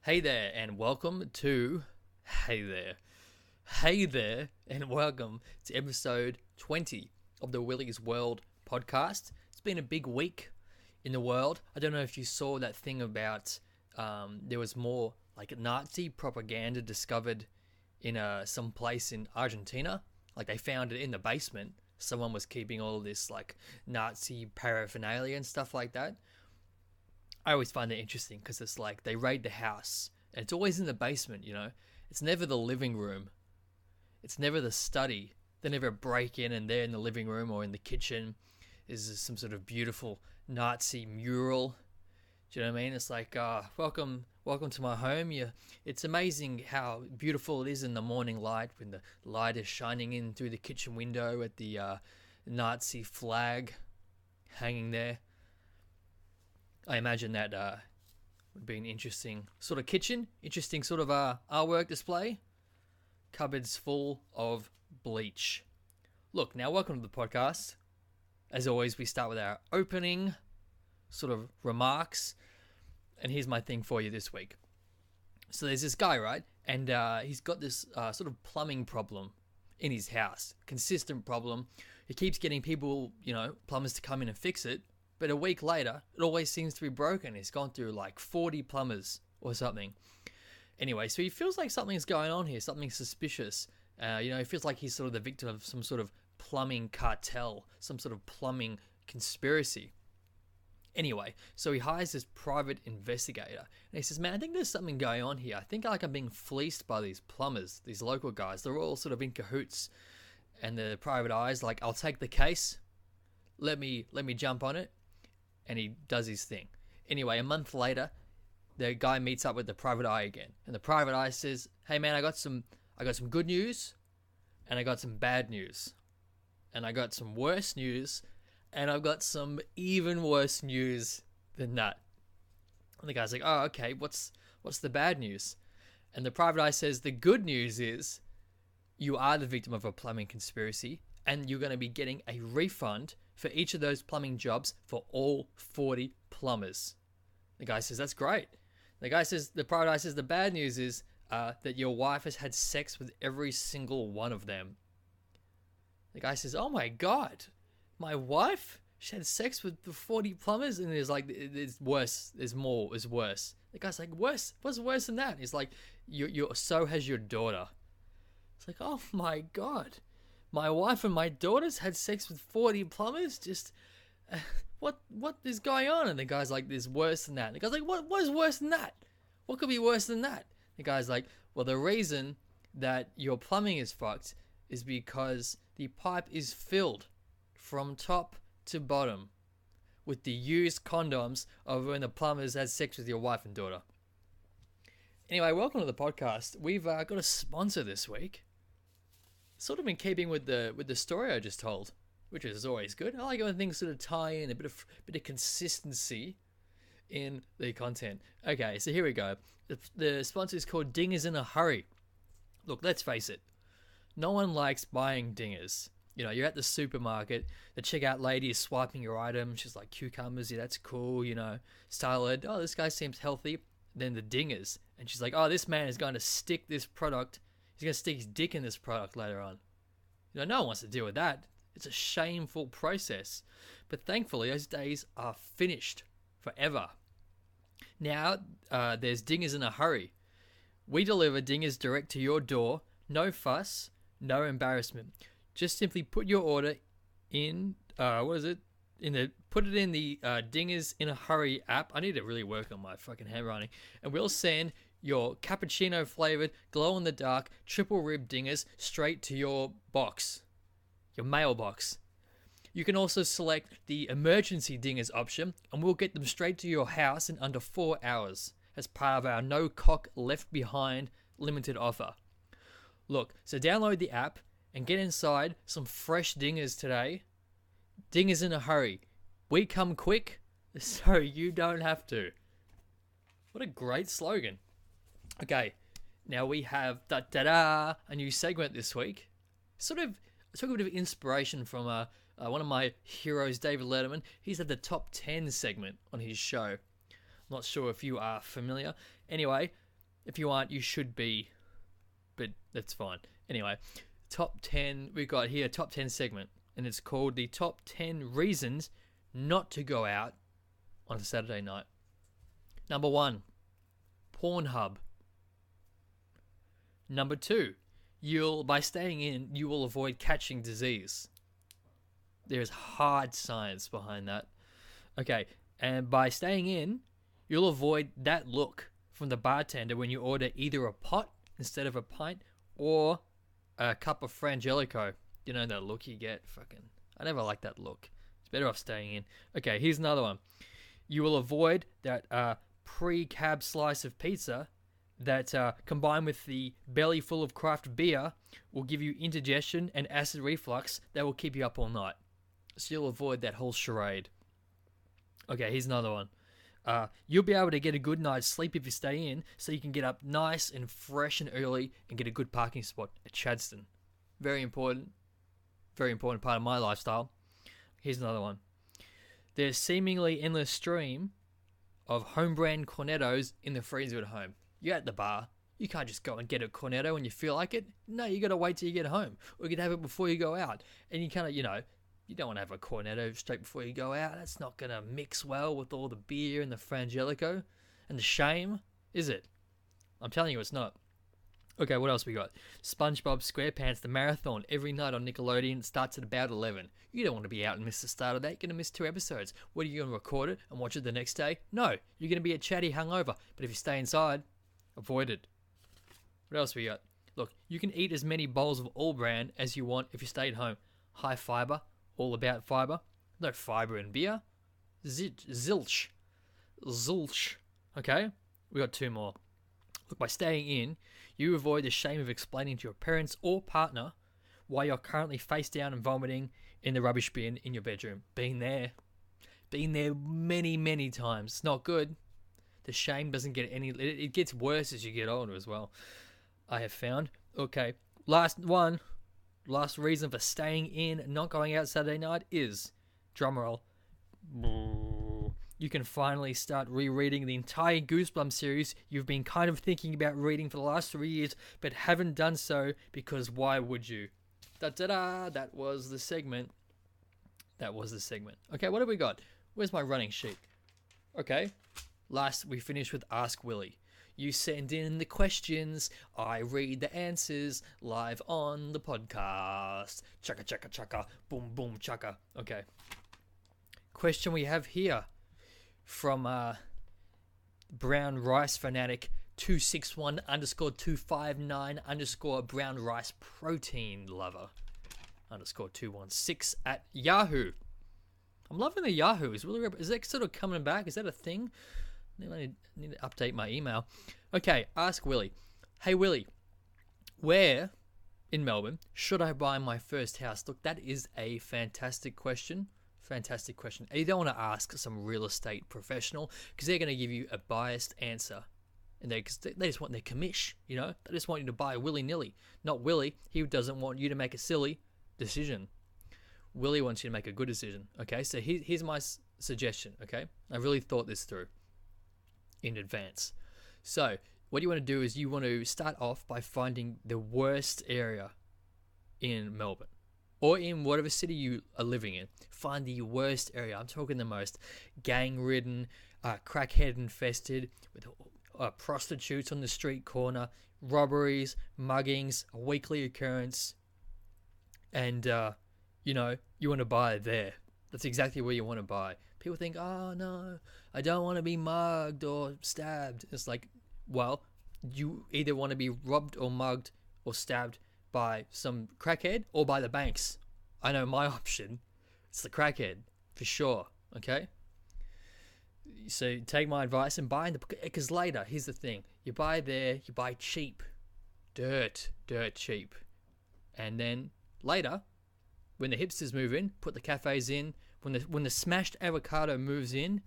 Hey there, and welcome to. Hey there. Hey there, and welcome to episode 20 of the Willy's World podcast. It's been a big week in the world. I don't know if you saw that thing about there was more like Nazi propaganda discovered in some place in Argentina. Like they found it in the basement. Someone was keeping all this like Nazi paraphernalia and stuff like that. I always find that interesting because it's like they raid the house and it's always in the basement, you know? It's never the living room. It's never the study. They never break in and there in the living room or in the kitchen is some sort of beautiful Nazi mural. Do you know what I mean? It's like, welcome to my home. It's amazing how beautiful it is in the morning light when the light is shining in through the kitchen window at the Nazi flag hanging there. I imagine that would be an interesting sort of kitchen, interesting sort of artwork display. Cupboards full of bleach. Look, now welcome to the podcast. As always, we start with our opening sort of remarks. And here's my thing for you this week. So there's this guy, right? And he's got this sort of plumbing problem in his house. Consistent problem. He keeps getting people, plumbers to come in and fix it. But a week later, it always seems to be broken. He's gone through like 40 plumbers or something. Anyway, so he feels like something's going on here, something suspicious. He feels like he's sort of the victim of some sort of plumbing cartel, some sort of plumbing conspiracy. Anyway, so he hires this private investigator. And he says, man, I think there's something going on here. I think I'm being fleeced by these plumbers, these local guys. They're all sort of in cahoots. And the private eye's like, I'll take the case. Let me jump on it. And he does his thing. Anyway, a month later, the guy meets up with the private eye again. And the private eye says, hey man, I got some good news. And I got some bad news. And I got some worse news. And I've got some even worse news than that. And the guy's like, oh, okay, what's the bad news? And the private eye says, the good news is you are the victim of a plumbing conspiracy. And you're going to be getting a refund for each of those plumbing jobs for all 40 plumbers. The guy says, that's great. The private eye says, the bad news is that your wife has had sex with every single one of them. The guy says, oh my God, my wife? She had sex with the 40 plumbers? And there's like, it's worse, there's more, it's worse. The guy's like, worse? What's worse than that? He's like, so has your daughter. It's like, oh my God. My wife and my daughters had sex with 40 plumbers? Just, what is going on? And the guy's like, there's worse than that. And the guy's like, what is worse than that? What could be worse than that? The guy's like, well, the reason that your plumbing is fucked is because the pipe is filled from top to bottom with the used condoms of when the plumbers had sex with your wife and daughter. Anyway, welcome to the podcast. We've got a sponsor this week. Sort of in keeping with the story I just told, which is always good. I like when things sort of tie in a bit of consistency in the content. Okay, so here we go. The sponsor is called Dingers in a Hurry. Look, let's face it. No one likes buying dingers. You're at the supermarket. The checkout lady is swiping your item. She's like, cucumbers, yeah, that's cool. Style it. Oh, this guy seems healthy. Then the dingers, and she's like, oh, this man is going to stick this product. He's going to stick his dick in this product later on. No one wants to deal with that. It's a shameful process. But thankfully, those days are finished forever. Now, there's Dingers in a Hurry. We deliver dingers direct to your door. No fuss, no embarrassment. Just simply put your order in, put it in the Dingers in a Hurry app. I need to really work on my fucking handwriting. And we'll send your cappuccino flavored, glow in the dark, triple rib dingers straight to your box, your mailbox. You can also select the emergency dingers option and we'll get them straight to your house in under 4 hours as part of our no cock left behind limited offer. Look, so download the app and get inside some fresh dingers today. Dingers in a Hurry. We come quick so you don't have to. What a great slogan. Okay, now we have a new segment this week. Sort of took a bit of inspiration from one of my heroes, David Letterman. He's had the top 10 segment on his show. I'm not sure if you are familiar. Anyway, If you aren't, you should be, but that's fine. Anyway, top 10, we got here, top 10 segment, and it's called the top 10 reasons not to go out on a Saturday night. Number 1, Pornhub. Number 2, by staying in, you will avoid catching disease. There's hard science behind that. Okay, and by staying in, you'll avoid that look from the bartender when you order either a pot instead of a pint or a cup of Frangelico. You know that look you get? I never like that look. It's better off staying in. Okay, here's another one. You will avoid that pre-cab slice of pizza that combined with the belly full of craft beer will give you indigestion and acid reflux that will keep you up all night. So you'll avoid that whole charade. Okay, here's another one. You'll be able to get a good night's sleep if you stay in, so you can get up nice and fresh and early and get a good parking spot at Chadstone. Very important part of my lifestyle. Here's another one. There's seemingly endless stream of home brand cornettos in the freezer at home. You're at the bar. You can't just go and get a cornetto when you feel like it. No, you got to wait till you get home. Or you can have it before you go out. And you kind of, you don't want to have a cornetto straight before you go out. That's not going to mix well with all the beer and the Frangelico and the shame, is it? I'm telling you it's not. Okay, what else we got? SpongeBob SquarePants The Marathon every night on Nickelodeon. It starts at about 11. You don't want to be out and miss the start of that. You're going to miss 2 episodes. What, are you going to record it and watch it the next day? No, you're going to be a chatty hungover. But if you stay inside, avoid it. What else we got? Look, you can eat as many bowls of all brand as you want if you stay at home. High fiber, all about fiber. No fiber in beer. Zilch. Okay, we got 2 more. Look, by staying in, you avoid the shame of explaining to your parents or partner why you're currently face down and vomiting in the rubbish bin in your bedroom. Been there many, many times. It's not good. The shame doesn't get any... It gets worse as you get older as well, I have found. Okay, last reason for staying in and not going out Saturday night is, drumroll, you can finally start rereading the entire Goosebumps series you've been kind of thinking about reading for the last 3 years, but haven't done so because why would you? Da-da-da, that was the segment. Okay, what have we got? Where's my running sheet? Okay, last we finished with Ask Willy. You send in the questions, I read the answers live on the podcast. Chaka, chaka, chaka, boom, boom, chaka. Okay. Question we have here from Brown Rice Fanatic 261 _259 Brown Rice Protein Lover _216 at Yahoo. I'm loving the Yahoo. Is that sort of coming back? Is that a thing? I need to update my email. Okay, Ask Willy. Hey Willy, where in Melbourne should I buy my first house? Look, that is a fantastic question. And you don't want to ask some real estate professional because they're going to give you a biased answer. And they just want their commish, They just want you to buy willy-nilly. Not Willy. He doesn't want you to make a silly decision. Willy wants you to make a good decision. Okay, so here's my suggestion, okay? I really thought this through in advance. So what you want to do is you want to start off by finding the worst area in Melbourne or in whatever city you are living in. Find the worst area. I'm talking the most gang-ridden, crackhead-infested, with prostitutes on the street corner, robberies, muggings, a weekly occurrence, and you want to buy there. That's exactly where you want to buy. People think, oh no, I don't want to be mugged or stabbed. It's like, well, you either want to be robbed or mugged or stabbed by some crackhead or by the banks. I know my option. It's the crackhead, for sure, okay? So take my advice and buy in because later, here's the thing. You buy there, you buy cheap. Dirt cheap. And then later, when the hipsters move in, put the cafes in. When the smashed avocado moves in,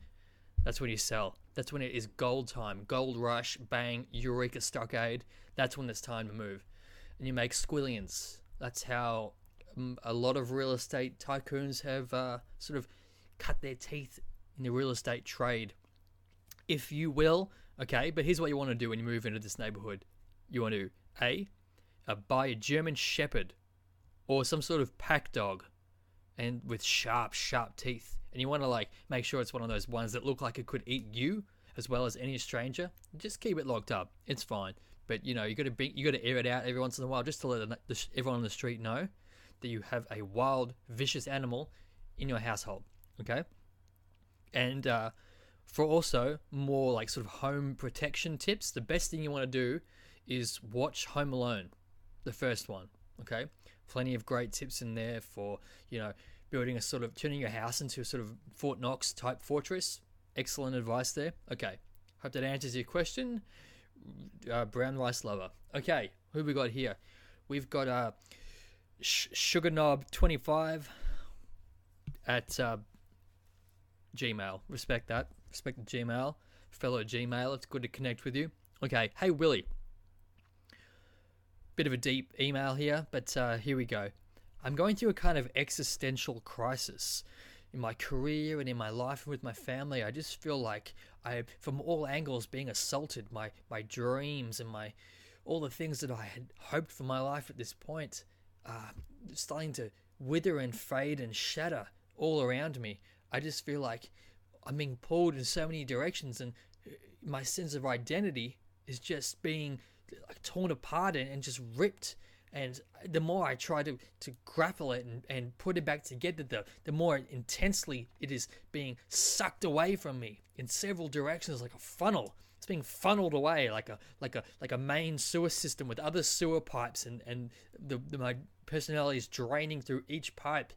that's when you sell. That's when it is gold time. Gold rush, bang, Eureka Stockade. That's when it's time to move. And you make squillions. That's how a lot of real estate tycoons have sort of cut their teeth in the real estate trade. If you will, Okay, but here's what you want to do when you move into this neighborhood. You want to buy a German Shepherd or some sort of pack dog, and with sharp teeth. And you want to like make sure it's one of those ones that look like it could eat you as well as any stranger. Just keep it locked up. It's fine. But you got to air it out every once in a while just to let everyone on the street know that you have a wild, vicious animal in your household. Okay, and for also more like sort of home protection tips, the best thing you want to do is watch Home Alone, the first one. Okay, plenty of great tips in there for building a sort of turning your house into a sort of Fort Knox type fortress. Excellent advice there. Okay, hope that answers your question. Brown rice lover. Okay, who we got here? We've got SugarKnob25 at Gmail. Respect that. Respect the Gmail. Fellow Gmail, it's good to connect with you. Okay, hey Willy. Bit of a deep email here, but here we go. I'm going through a kind of existential crisis in my career and in my life and with my family. I just feel like from all angles, being assaulted. My dreams and all the things that I had hoped for my life at this point, starting to wither and fade and shatter all around me. I just feel like I'm being pulled in so many directions, and my sense of identity is just being like torn apart and just ripped. And the more I try to grapple it and put it back together, the more intensely it is being sucked away from me in several directions, like a funnel. It's being funneled away like a main sewer system with other sewer pipes, and my personality is draining through each pipe,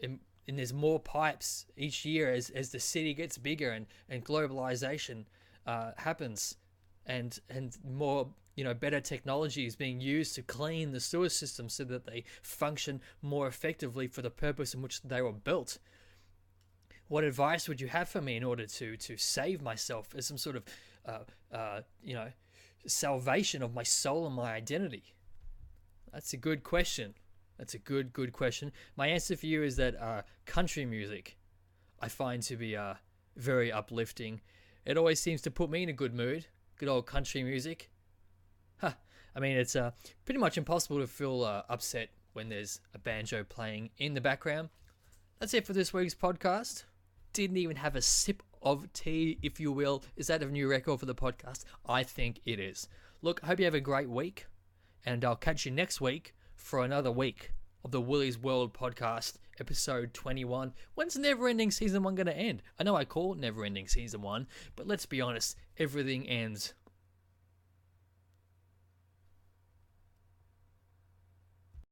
and there's more pipes each year as the city gets bigger and globalization happens, and more better technology is being used to clean the sewer system so that they function more effectively for the purpose in which they were built. What advice would you have for me in order to save myself as some sort of salvation of my soul and my identity? That's a good question. That's a good question. My answer for you is that country music I find to be very uplifting. It always seems to put me in a good mood. Good old country music. I mean, it's pretty much impossible to feel upset when there's a banjo playing in the background. That's it for this week's podcast. Didn't even have a sip of tea, if you will. Is that a new record for the podcast? I think it is. Look, I hope you have a great week, and I'll catch you next week for another week of the Willy's World podcast, episode 21. When's Never Ending Season 1 going to end? I know I call it Never Ending Season 1, but let's be honest, everything ends